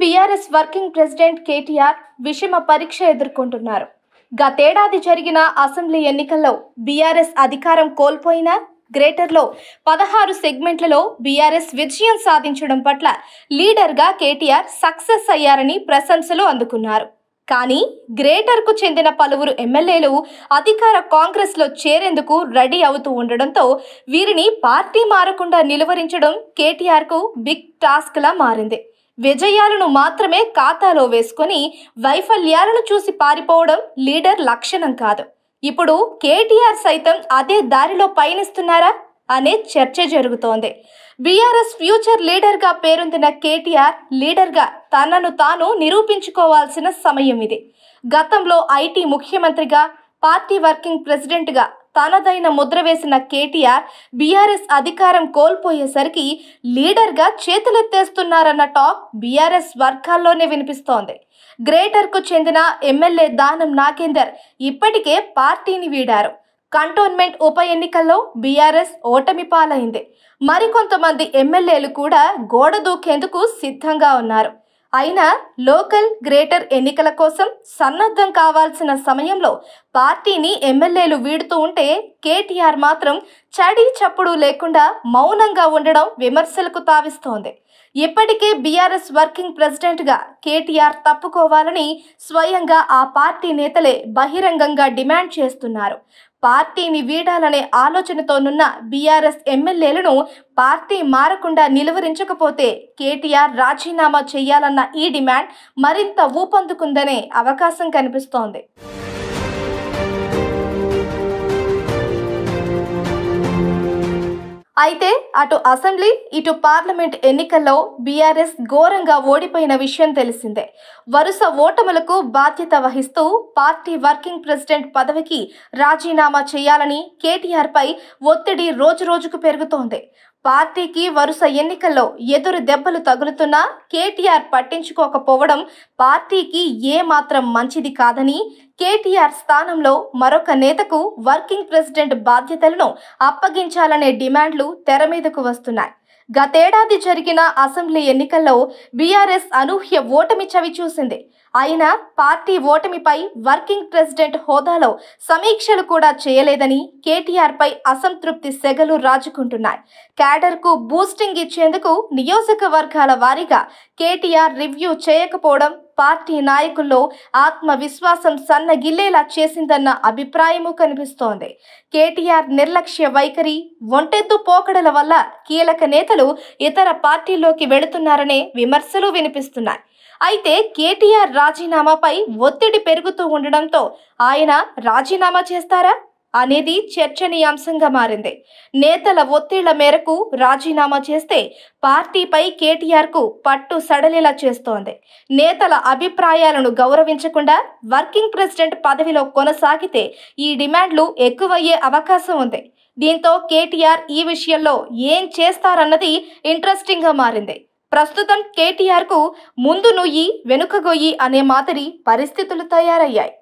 BRS working president KTR విషమ పరీక్ష ఎదుర్కొంటున్నారు. గతేడాది జరిగిన అసెంబ్లీ ఎన్నికల్లో బీఆర్ఎస్ అధికారం కోల్పోయినా గ్రేటర్లో 16 సెగ్మెంట్లలో బీఆర్ఎస్ విజయం సాధించడం పట్ల లీడర్గా కేటీఆర్ సక్సెస్ అయ్యారని ప్రశంసలు అందుకున్నారు. కానీ గ్రేటర్కు చెందిన పలువురు ఎమ్మెల్యేలు అధికార కాంగ్రెస్లో చేరేందుకు రెడీ అవుతూ ఉండడంతో వీరిని పార్టీ మారకుండా నిలువరించడం కేటీఆర్కు బిగ్ టాస్క్లా మారింది. విజయాలను మాత్రమే ఖాతాలో వేసుకొని వైఫల్యాలను చూసి పారిపోవడం లీడర్ లక్షణం కాదు. ఇప్పుడు కేటీఆర్ సైతం అదే దారిలో పయనిస్తున్నారా అనే చర్చ జరుగుతోంది. బీఆర్ఎస్ ఫ్యూచర్ లీడర్గా పేరొందిన కేటీఆర్ లీడర్గా తనను తాను నిరూపించుకోవాల్సిన సమయం ఇది. గతంలో ఐటీ ముఖ్యమంత్రిగా, పార్టీ వర్కింగ్ ప్రెసిడెంట్గా తనదైన ముద్ర వేసిన కేటీఆర్ బీఆర్ఎస్ అధికారం కోల్పోయేసరికి లీడర్గా చేతులెత్తేస్తున్నారన్న టాక్ బీఆర్ఎస్ వర్గాల్లోనే వినిపిస్తోంది. గ్రేటర్కు చెందిన ఎమ్మెల్యే దానం నాగేందర్ ఇప్పటికే పార్టీని వీడారు. కంటోన్మెంట్ ఉప ఎన్నికల్లో బీఆర్ఎస్ ఓటమి పాలైంది. మరికొంతమంది ఎమ్మెల్యేలు కూడా గోడ దూకేందుకు సిద్ధంగా ఉన్నారు. అయినా లోకల్, గ్రేటర్ ఎన్నికల కోసం సన్నద్ధం కావాల్సిన సమయంలో పార్టీని ఎమ్మెల్యేలు వీడుతూ ఉంటే కేటీఆర్ మాత్రం చడి చప్పుడు లేకుండా మౌనంగా ఉండడం విమర్శలకు తావిస్తోంది. ఇప్పటికే బీఆర్ఎస్ వర్కింగ్ ప్రెసిడెంట్గా కేటీఆర్ తప్పుకోవాలని స్వయంగా ఆ పార్టీ నేతలే బహిరంగంగా డిమాండ్ చేస్తున్నారు. పార్టీని వీడాలనే ఆలోచనతోనున్న బీఆర్ఎస్ ఎమ్మెల్యేలను పార్టీ మారకుండా నిలువరించకపోతే కేటీఆర్ రాజీనామా చేయాలన్న ఈ డిమాండ్ మరింత ఊపందుకుందనే అవకాశం కనిపిస్తోంది. అయితే అటు అసెంబ్లీ, ఇటు పార్లమెంట్ ఎన్నికల్లో బీఆర్ఎస్ ఘోరంగా ఓడిపోయిన విషయం తెలిసిందే. వరుస ఓటములకు బాధ్యత వహిస్తూ పార్టీ వర్కింగ్ ప్రెసిడెంట్ పదవికి రాజీనామా చేయాలని కేటీఆర్పై ఒత్తిడి రోజురోజుకు పెరుగుతోంది. పార్టీకి వరుస ఎన్నికల్లో ఎదురు దెబ్బలు తగులుతున్నా కేటీఆర్ పట్టించుకోకపోవడం పార్టీకి ఏమాత్రం మంచిది కాదని, కేటీఆర్ స్థానంలో మరొక నేతకు వర్కింగ్ ప్రెసిడెంట్ బాధ్యతలను అప్పగించాలనే డిమాండ్లు తెర మీదకు వస్తున్నాయి. గతేడాది జరిగిన అసెంబ్లీ ఎన్నికల్లో బీఆర్ఎస్ అనూహ్య ఓటమి చవిచూసింది. అయినా పార్టీ ఓటమిపై వర్కింగ్ ప్రెసిడెంట్ హోదాలో సమీక్షలు కూడా చేయలేదని కేటీఆర్పై అసంతృప్తి సెగలు రాజుకుంటున్నాయి. క్యాడర్కు బూస్టింగ్ ఇచ్చేందుకు నియోజకవర్గాల వారీగా కేటీఆర్ రివ్యూ చేయకపోవడం పార్టీ నాయకుల్లో ఆత్మవిశ్వాసం సన్నగిల్లేలా చేసిందన్న అభిప్రాయము కనిపిస్తోంది. కేటీఆర్ నిర్లక్ష్య వైఖరి, ఒంటెద్దు పోకడల వల్ల కీలక నేతలు ఇతర పార్టీల్లోకి వెళుతున్నారనే విమర్శలు వినిపిస్తున్నాయి. అయితే కేటీఆర్ రాజీనామాపై ఒత్తిడి పెరుగుతూ ఉండడంతో ఆయన రాజీనామా చేస్తారా అనేది చర్చనీయాంశంగా మారింది. నేతల ఒత్తిళ్ల మేరకు రాజీనామా చేస్తే పార్టీపై కేటీఆర్కు పట్టు సడలేలా చేస్తోంది. నేతల అభిప్రాయాలను గౌరవించకుండా వర్కింగ్ ప్రెసిడెంట్ పదవిలో కొనసాగితే ఈ డిమాండ్లు ఎక్కువయ్యే అవకాశం ఉంది. దీంతో కేటీఆర్ ఈ విషయంలో ఏం చేస్తారన్నది ఇంట్రెస్టింగ్గా మారింది. ప్రస్తుతం కేటీఆర్కు ముందు నుయ్యి వెనుక గొయ్యి అనే మాదిరి పరిస్థితులు తయారయ్యాయి.